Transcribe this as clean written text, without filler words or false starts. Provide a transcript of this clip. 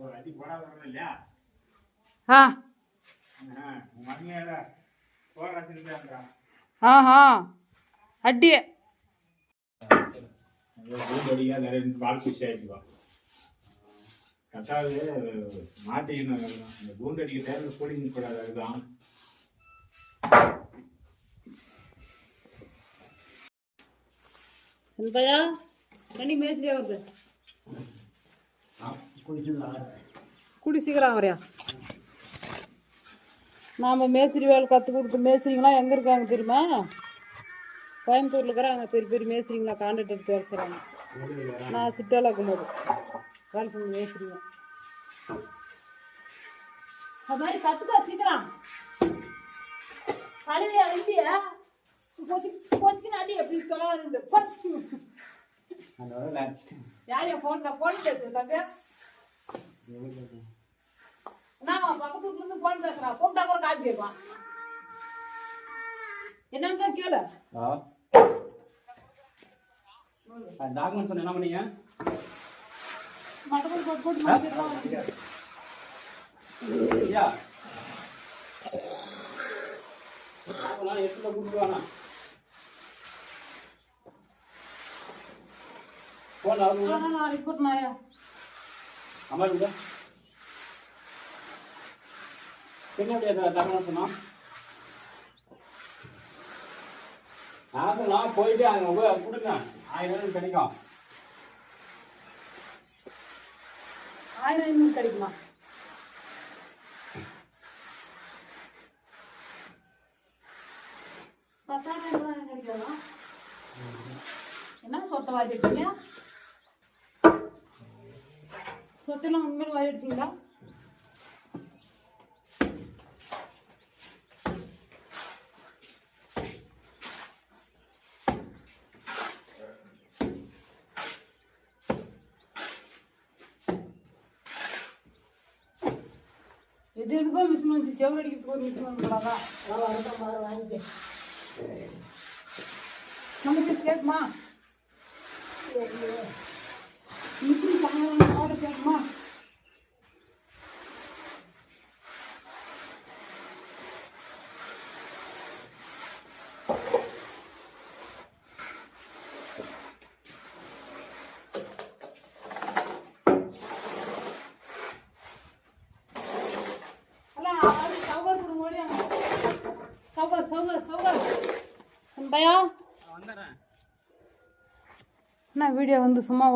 அடி கட்டாது மாட்டிக்கணும். இந்த கூண்டடிக்க தேர்வு போடிங்க கூடாது. அதுதான் பையா தண்ணி மேய்ச்சியா வருது. குடி சீக்கிரம் வரையா. நாம் மேஸ்திரி வேலை கற்றுக் கொடுத்து மேஸ்திரிங்களாம் எங்கே இருக்காங்க தெரியுமா? கோயம்புத்தூரில் இருக்கிறாங்க பெரிய பெரிய மேஸ்திரிங்களா கான்ட்ராக்ட் எடுத்து வர சொல்கிறாங்க. நான் சிட்டாவில் இருக்கும்போது வேலை பண்ணி மேஸ்திரிங்க அது மாதிரி கற்றுக்கா சீக்கிரம். கழுவியா இல்லையா போச்சுக்கின்னு அடி எப்படி சொல்லாது போச்சுக்கு யாரையா ஃபோனில் ஃபோன் பேசுறது தம்பி? நான் பக்கத்து வீட்டுலேருந்து ஃபோன் பேசுகிறான். கூப்பிட்டா கூட காப்பி கேட்பான். என்னன்னு தான் கேளு. டாக்குமெண்ட்ஸ் என்ன பண்ணீங்க? மட்டப்படி போட்டு போட்டு மாற்றிடலாம். ஐயா எடுத்துல கூப்பிட்டு வாங்க. நாளைக்கு போட்டுனாயா அம்மா இருக்க என்ன தகவல் சொன்னா நான் போயிட்டு அங்கே கொடுங்க. 1000 கிடைக்கும். 1500 கிடைக்குமா? கிடைக்காதா? என்ன சொத்தை வாங்கிட்டீங்க? சொத்தெல்லாம் உண்மையில வாங்கிடுச்சிங்களா? எது எதுக்கோ மிஷின் வந்துச்சு. செவ்வளோ அடிக்கிறதுக்கு ஒரு மிஷின் வந்துடாதா? வாங்கிக்க நமக்கு கேட்குமா? மிஷின் ஆர்டர் கேட்குமா? பையா நான் வீடியோ வந்து சும்மா